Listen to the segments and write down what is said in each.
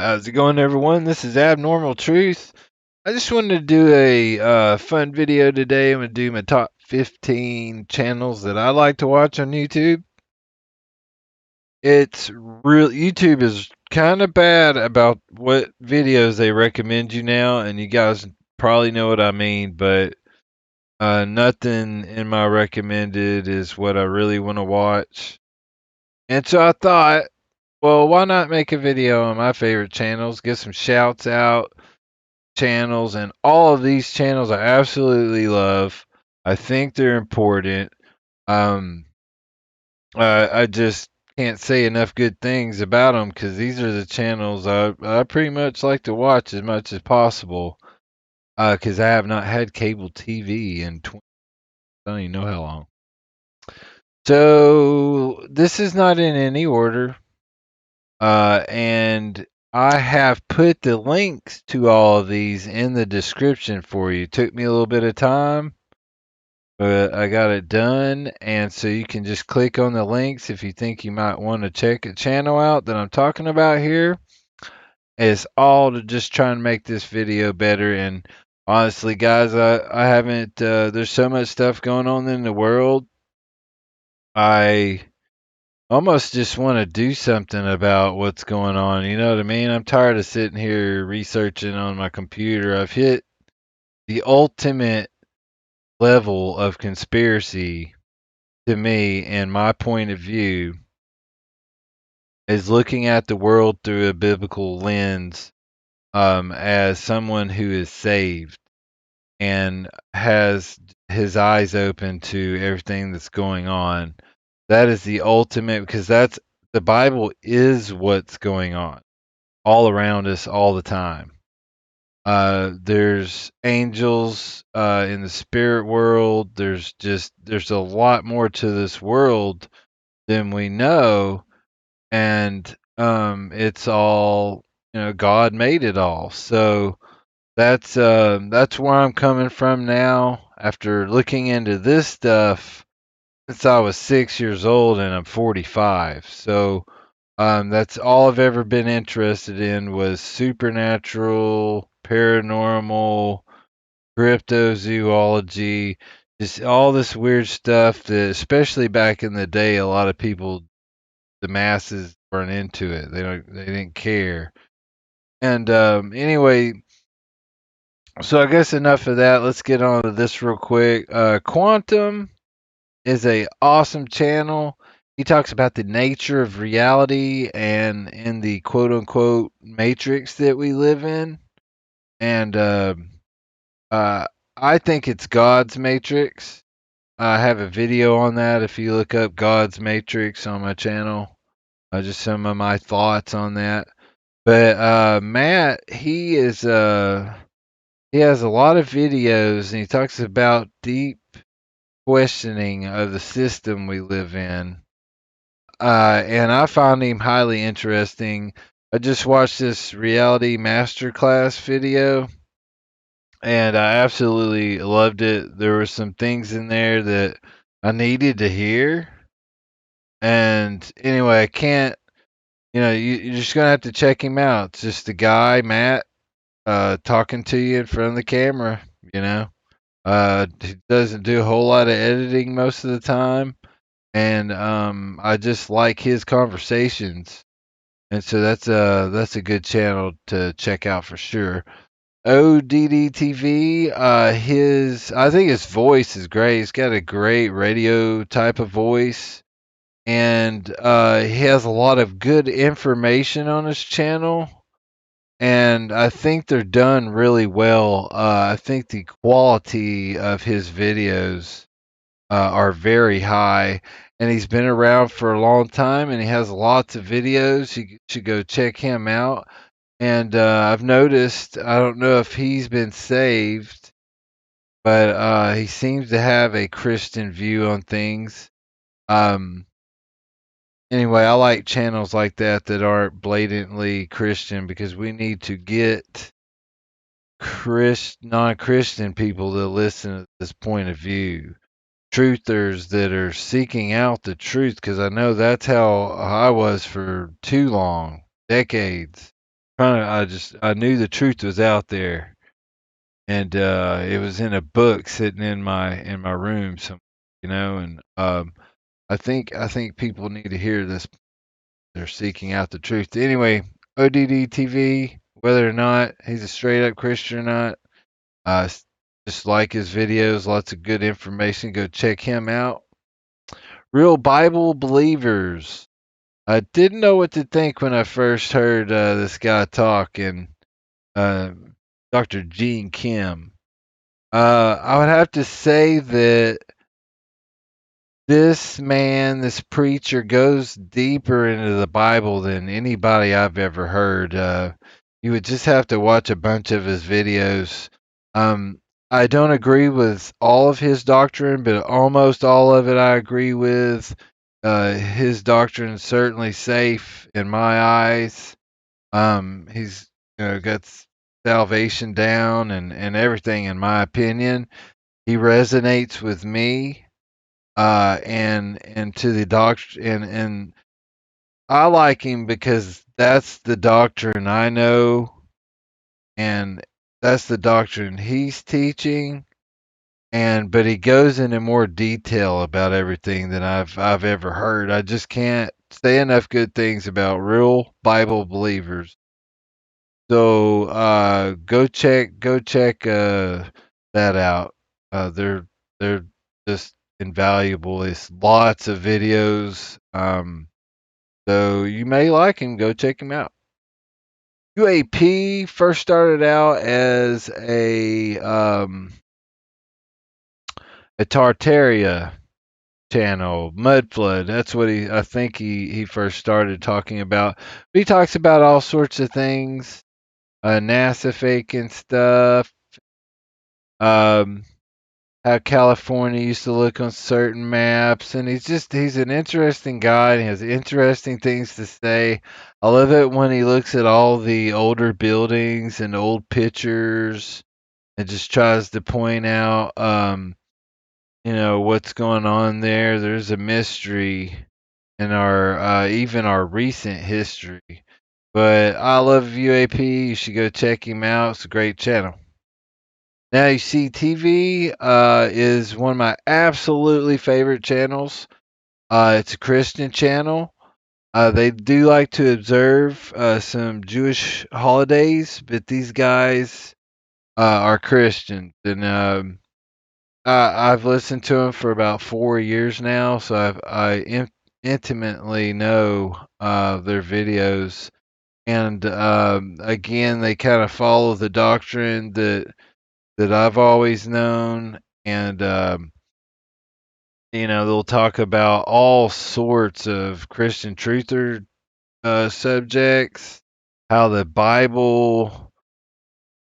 How's it going, everyone? This is Abnormal Truth. I just wanted to do a fun video today. I'm going to do my top 15 channels that I like to watch on YouTube. It's real. YouTube is kind of bad about what videos they recommend you now, and you guys probably know what I mean, but nothing in my recommended is what I really want to watch. And so I thought, well, why not make a video on my favorite channels, get some shouts out channels, and all of these channels I absolutely love. I think they're important. Um, I just can't say enough good things about them because these are the channels I pretty much like to watch as much as possible. Because I have not had cable TV in 20, I don't even know how long. So this is not in any order. And I have put the links to all of these in the description for you. It took me a little bit of time, but I got it done. And so you can just click on the links if you think you might want to check a channel out that I'm talking about here. It's all to just try and make this video better. And honestly, guys, I haven't, there's so much stuff going on in the world. I almost just want to do something about what's going on. You know what I mean? I'm tired of sitting here researching on my computer. I've hit the ultimate level of conspiracy to me, and my point of view is looking at the world through a biblical lens, as someone who is saved and has his eyes open to everything that's going on. That is the ultimate, because that's the Bible is what's going on all around us all the time. There's angels in the spirit world. There's a lot more to this world than we know, and it's all, God made it all. So that's where I'm coming from now after looking into this stuff since I was 6 years old, and I'm 45. So that's all I've ever been interested in was supernatural, paranormal, cryptozoology, just all this weird stuff that, especially back in the day, a lot of people, the masses, weren't into it. They didn't care. And anyway, so I guess enough of that. Let's get on to this real quick. Quantum is a awesome channel. He talks about the nature of reality and in the quote unquote matrix that we live in. And uh, I think it's God's matrix. I have a video on that if you look up God's matrix on my channel. Just some of my thoughts on that. But Matt, he has a lot of videos, and he talks about deep questioning of the system we live in. And I found him highly interesting. I just watched this reality masterclass video, and I absolutely loved it. There were some things in there that I needed to hear. And anyway, I can't, you're just going to have to check him out. It's just a guy, Matt, talking to you in front of the camera, you know. He doesn't do a whole lot of editing most of the time. And I just like his conversations. And so that's a good channel to check out for sure. OddTV, I think his voice is great. He's got a great radio type of voice, and he has a lot of good information on his channel. And I think they're done really well. I think the quality of his videos are very high, and he's been around for a long time, and he has lots of videos. You should go check him out. And I've noticed, I don't know if he's been saved, but he seems to have a Christian view on things. Um, anyway, I like channels like that that aren't blatantly Christian, because we need to get non-Christian people to listen to this point of view. Truthers that are seeking out the truth, because I know that's how I was for too long, decades. I knew the truth was out there, and it was in a book sitting in my room, and I think people need to hear this. They're seeking out the truth. Anyway, ODD TV, whether or not he's a straight up Christian or not, uh, just like his videos, lots of good information. Go check him out. Real Bible Believers. I didn't know what to think when I first heard this guy talk, and uh, Dr. Gene Kim. I would have to say that this man, this preacher, goes deeper into the Bible than anybody I've ever heard. You would just have to watch a bunch of his videos. Um, I don't agree with all of his doctrine, but almost all of it I agree with. His doctrine is certainly safe in my eyes. He's got salvation down and everything, in my opinion. He resonates with me, and to the doctor, and I like him because that's the doctrine I know, and that's the doctrine he's teaching. And but he goes into more detail about everything than I've ever heard. I just can't say enough good things about Real Bible Believers. So go check that out. They're just invaluable. It's lots of videos. So you may like him. Go check him out. UAP first started out as a Tartaria channel, Mud Flood. That's what I think he first started talking about. He talks about all sorts of things, NASA fake and stuff. Um, how California used to look on certain maps, and he's an interesting guy, and he has interesting things to say. I love it when he looks at all the older buildings and old pictures and just tries to point out what's going on there. There's a mystery in our even our recent history. But I love UAP. You should go check him out. It's a great channel. Now you see, TV is one of my absolutely favorite channels. It's a Christian channel. They do like to observe some Jewish holidays, but these guys are Christians, and I've listened to them for about 4 years now, so I intimately know their videos. And again, they kind of follow the doctrine that I've always known, and they'll talk about all sorts of Christian truther subjects, how the Bible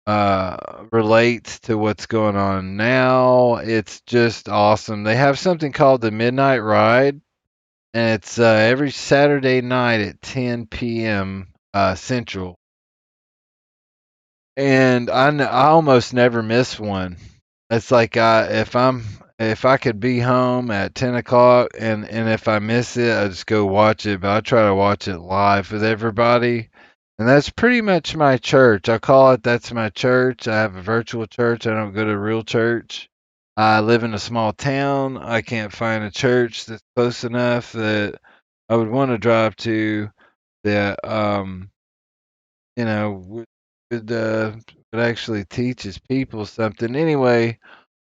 relates to what's going on now. It's just awesome. They have something called the Midnight Ride, and it's every Saturday night at 10 p.m. Central. And I almost never miss one. It's like if I could be home at 10 o'clock, and if I miss it, I just go watch it. But I try to watch it live with everybody, and that's pretty much my church. I call it that's my church. I have a virtual church. I don't go to a real church. I live in a small town. I can't find a church that's close enough that I would want to drive to that would would actually teaches people something. Anyway,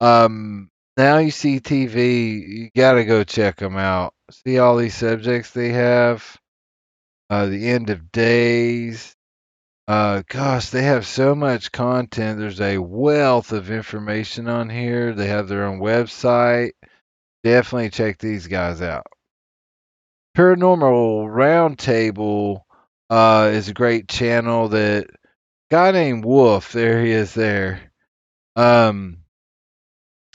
now you see TV, you gotta go check them out. See all these subjects they have. The end of days. Gosh, they have so much content. There's a wealth of information on here. They have their own website. Definitely check these guys out. Paranormal Roundtable is a great channel that guy named Wolf, there he is there. Um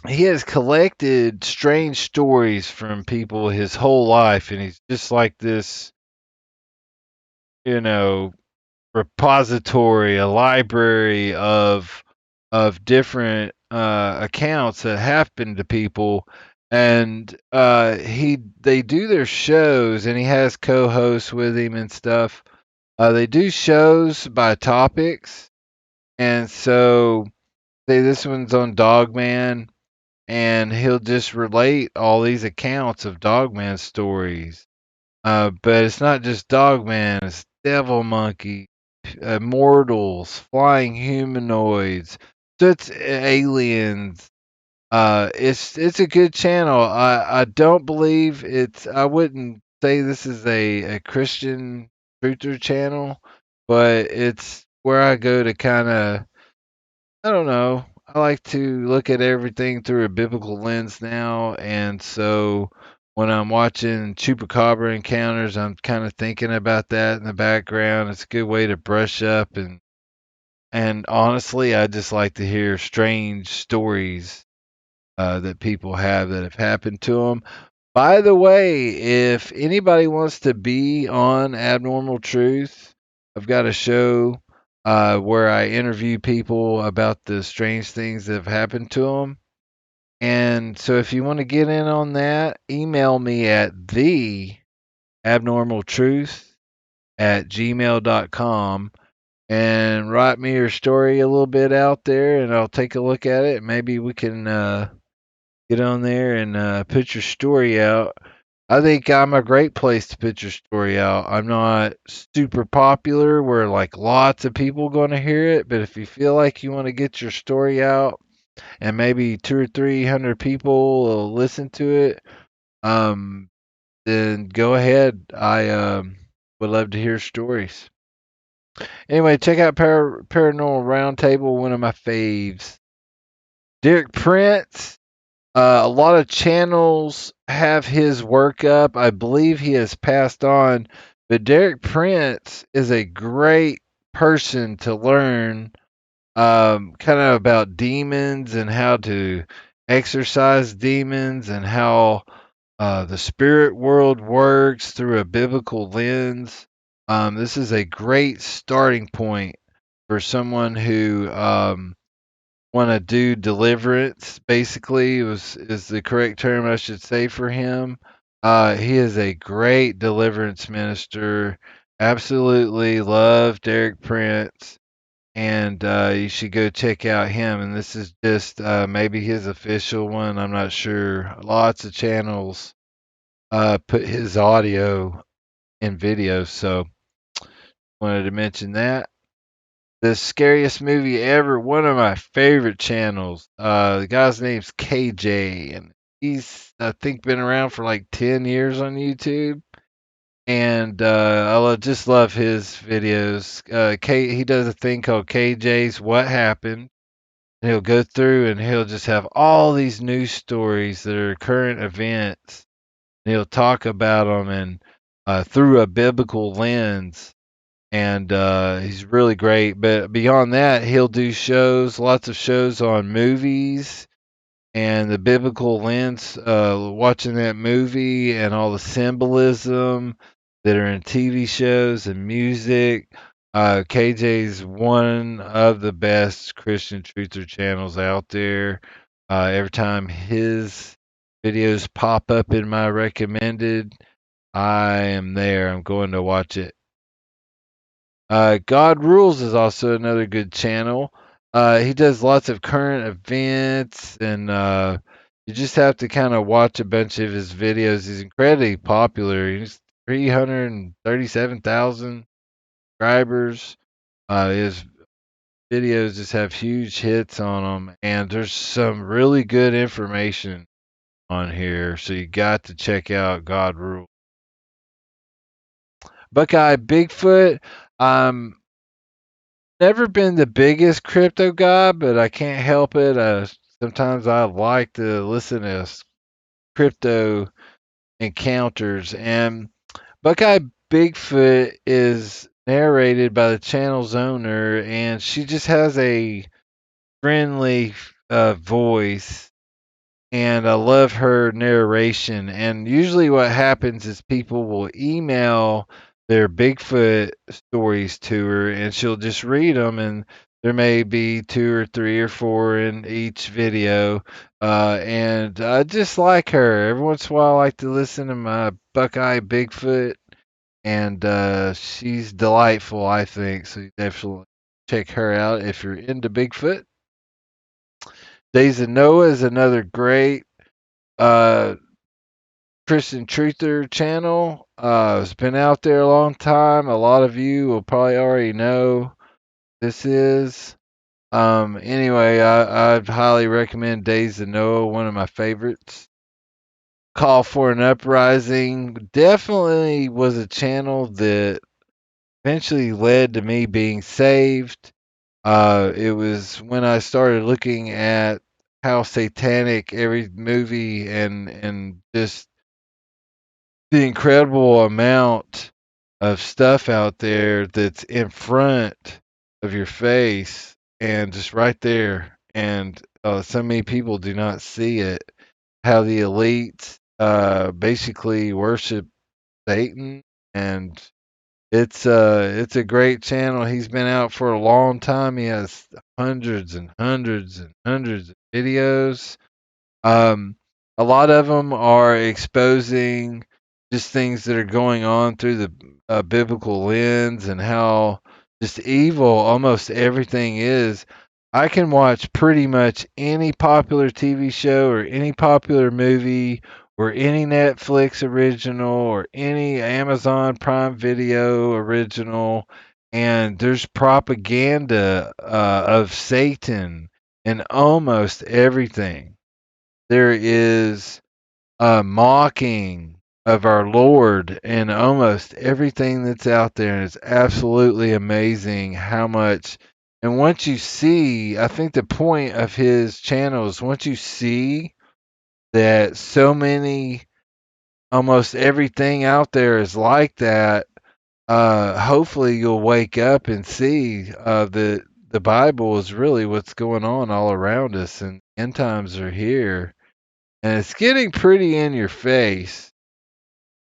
he has collected strange stories from people his whole life, and he's just like this, you know, repository, a library of different accounts that happened to people. And they do their shows, and he has co-hosts with him and stuff. They do shows by topics, and so say this one's on Dogman, and he'll just relate all these accounts of Dogman stories. But it's not just Dogman; it's Devil Monkey, Immortals, Flying Humanoids, so it's aliens. It's a good channel. I don't believe it's. I wouldn't say this is a Christian truther channel, but it's where I go to kind of. I don't know. I like to look at everything through a biblical lens now, and so when I'm watching chupacabra encounters, I'm kind of thinking about that in the background. It's a good way to brush up, and honestly, I just like to hear strange stories that people have that have happened to them. By the way, if anybody wants to be on Abnormal Truth, I've got a show where I interview people about the strange things that have happened to them. And so if you want to get in on that, email me at theabnormaltruth@gmail.com and write me your story a little bit out there, and I'll take a look at it. Maybe we can get on there and put your story out. I think I'm a great place to put your story out. I'm not super popular where like lots of people going to hear it, but if you feel like you want to get your story out and maybe 2 or 300 people will listen to it, um, then go ahead. I would love to hear stories. Anyway, check out Paranormal Roundtable, one of my faves. Derek Prince. A lot of channels have his work up. I believe he has passed on, but Derek Prince is a great person to learn kind of about demons and how to exorcise demons and how the spirit world works through a biblical lens. This is a great starting point for someone who want to do deliverance. Basically, is the correct term I should say for him. He is a great deliverance minister. Absolutely love Derek Prince, and you should go check out him. And this is just maybe his official one. I'm not sure. Lots of channels put his audio in video, so wanted to mention that. The Scariest Movie Ever, one of my favorite channels. The guy's name's KJ, and he's, I think, been around for like 10 years on YouTube. And just love his videos. He does a thing called KJ's What Happened. And he'll go through and he'll just have all these news stories that are current events. And he'll talk about them and through a biblical lens, and he's really great. But beyond that, he'll do shows, lots of shows on movies and the biblical lens, watching that movie and all the symbolism that are in TV shows and music. KJ's one of the best Christian truther channels out there. Every time his videos pop up in my recommended, I am there. I'm going to watch it. Godrules is also another good channel. He does lots of current events, and you just have to kind of watch a bunch of his videos. He's incredibly popular. He's 337,000 subscribers. His videos just have huge hits on them, and there's some really good information on here. So you got to check out Godrules. Buckeye Bigfoot. Um, Never been the biggest crypto guy, but I can't help it. Sometimes I like to listen to crypto encounters. And Buckeye Bigfoot is narrated by the channel's owner, and she just has a friendly voice, and I love her narration. And usually, what happens is people will email their Bigfoot stories to her, and she'll just read them. And there may be 2 or 3 or 4 in each video. And I just like her. Every once in a while, I like to listen to my Buckeye Bigfoot. and she's delightful, I think. So you definitely check her out if you're into Bigfoot. Dayz of Noah is another great uh, Christian Truther channel. It's been out there a long time. A lot of you will probably already know this is. Anyway, I'd highly recommend Dayz of Noah, one of my favorites. Call For An Uprising definitely was a channel that eventually led to me being saved. It was when I started looking at how satanic every movie and just the incredible amount of stuff out there that's in front of your face and just right there. And so many people do not see it. How the elites basically worship Satan, and it's a great channel. He's been out for a long time. He has hundreds and hundreds and hundreds of videos. Um, a lot of them are exposing just things that are going on through the biblical lens and how just evil almost everything is. I can watch pretty much any popular TV show or any popular movie or any Netflix original or any Amazon Prime Video original, and there's propaganda of Satan in almost everything. There is a mocking of our Lord in almost everything that's out there, and it's absolutely amazing how much. And once you see, I think the point of his channel is once you see that so many, almost everything out there is like that, hopefully you'll wake up and see that the Bible is really what's going on all around us, and end times are here. And it's getting pretty in your face,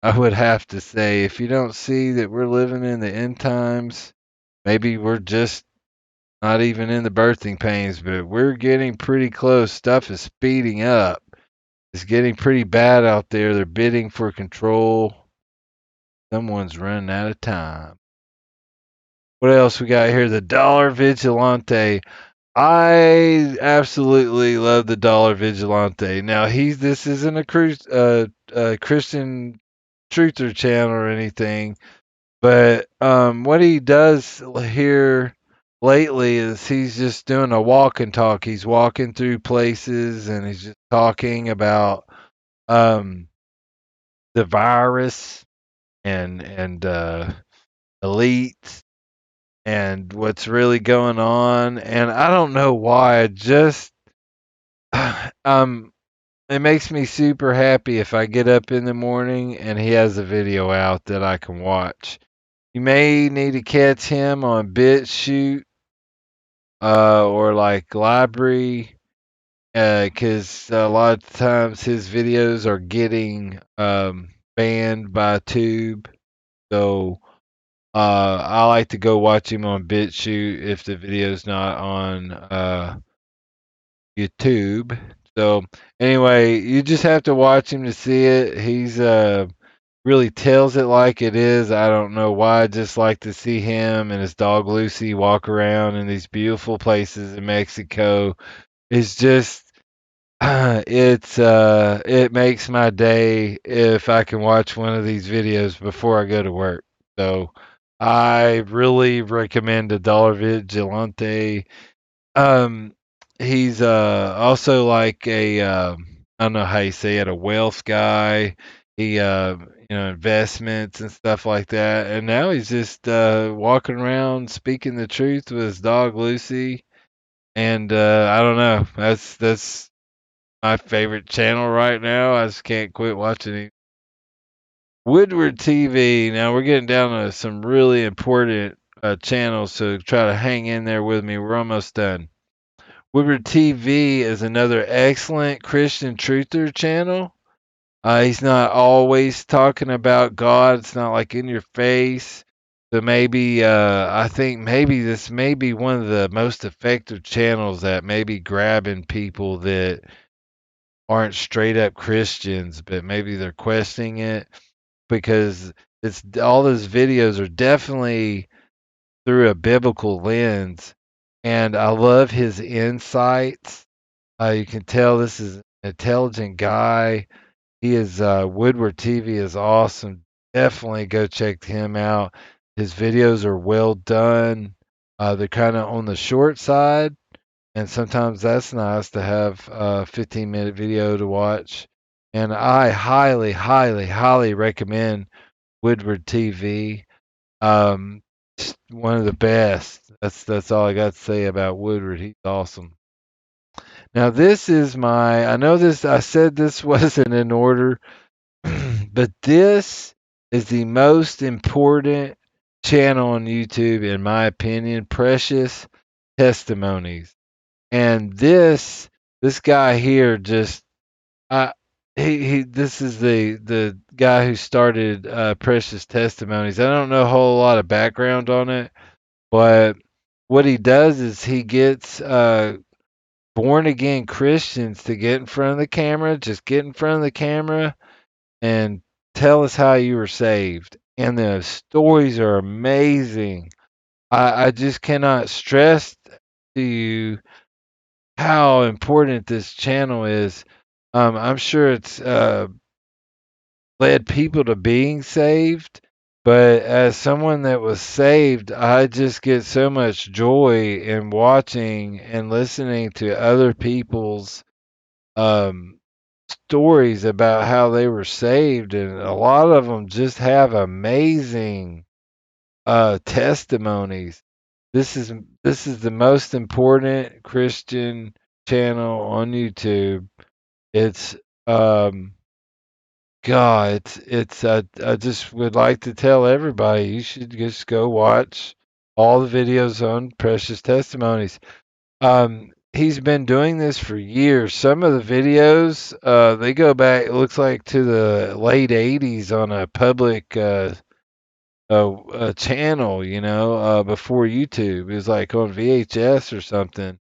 I would have to say. If you don't see that we're living in the end times, maybe we're just not even in the birthing pains, but we're getting pretty close. Stuff is speeding up. It's getting pretty bad out there. They're bidding for control. Someone's running out of time. What else we got here? The Dollar Vigilante. I absolutely love the Dollar Vigilante. Now this isn't a Christian truther channel or anything, but what he does here lately is he's just doing a walk and talk. He's walking through places and he's just talking about um, the virus and elites and what's really going on. And I don't know why. I just it makes me super happy if I get up in the morning and he has a video out that I can watch. You may need to catch him on BitChute or like Library, because a lot of times his videos are getting banned by Tube. So I like to go watch him on BitChute if the video's not on YouTube. So anyway, you just have to watch him to see it. He's really tells it like it is. I don't know why. I just like to see him and his dog Lucy walk around in these beautiful places in Mexico. It's just it makes my day if I can watch one of these videos before I go to work. So I really recommend the Dollar Vigilante. um, he's also like a I don't know how you say it, a wealth guy. He investments and stuff like that. And now he's just walking around speaking the truth with his dog Lucy. And I don't know. That's my favorite channel right now. I just can't quit watching it. Woodward TV. Now we're getting down to some really important channels, so try to hang in there with me. We're almost done. Woodward TV is another excellent Christian truther channel. He's not always talking about God. It's not like in your face. So maybe I think maybe this may be one of the most effective channels that may be grabbing people that aren't straight up Christians, but maybe they're questioning it, because it's all those videos are definitely through a biblical lens, and I love his insights. You can tell this is an intelligent guy. He is Woodward TV is awesome. Definitely go check him out. His videos are well done. They're kind of on the short side, and sometimes that's nice to have a 15-minute video to watch. And I highly, highly, highly recommend Woodward TV. One of the best. That's all I got to say about Woodward. He's awesome. Now this is my. I know this. I said this wasn't in order, but this is the most important channel on YouTube, in my opinion. Precious Testimonies, and this guy here just uh, he this is the guy who started Precious Testimonies. I don't know a whole lot of background on it, but what he does is he gets born again Christians to get in front of the camera, just get in front of the camera and tell us how you were saved. And the stories are amazing. I just cannot stress to you how important this channel is. I'm sure it's led people to being saved, but as someone that was saved, I just get so much joy in watching and listening to other people's um, stories about how they were saved, and a lot of them just have amazing testimonies. This is the most important Christian channel on YouTube. It's God, it's I just would like to tell everybody you should just go watch all the videos on Precious Testimonies. He's been doing this for years. Some of the videos, they go back, it looks like to the late 80s on a public channel, before YouTube. It was like on VHS or something.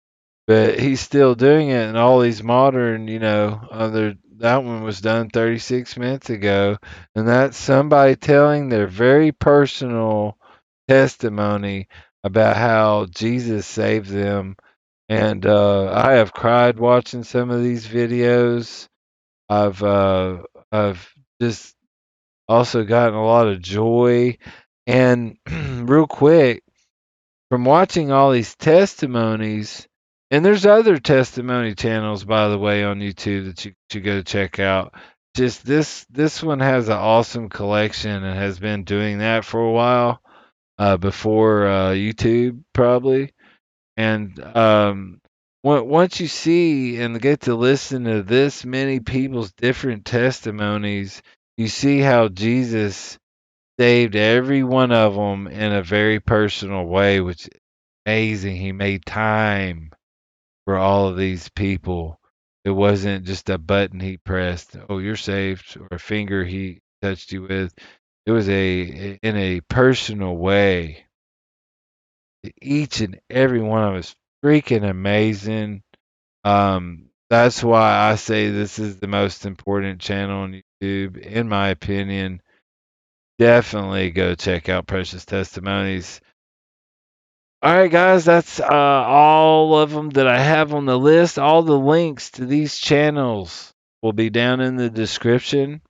But he's still doing it, and all these modern, that one was done 36 minutes ago, and that's somebody telling their very personal testimony about how Jesus saved them. And I have cried watching some of these videos. I've just also gotten a lot of joy. And real quick, from watching all these testimonies, and there's other testimony channels, by the way, on YouTube that you should go check out. Just this one has an awesome collection and has been doing that for a while, before YouTube probably. And once you see and get to listen to this many people's different testimonies, you see how Jesus saved every one of them in a very personal way, which is amazing. He made time for all of these people. It wasn't just a button he pressed, oh, you're saved, or a finger he touched you with. It was in a personal way. Each and every one of us freaking amazing. That's why I say this is the most important channel on YouTube, in my opinion. Definitely go check out Precious Testimonies. All right, guys, that's all of them that I have on the list. All the links to these channels will be down in the description.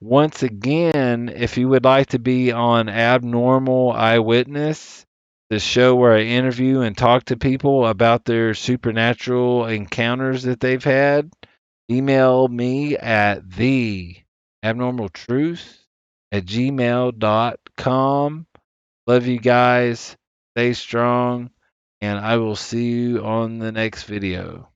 Once again, if you would like to be on Abnormal Eyewitness, the show where I interview and talk to people about their supernatural encounters that they've had, email me at theabnormaltruth@gmail.com. Love you guys. Stay strong, and I will see you on the next video.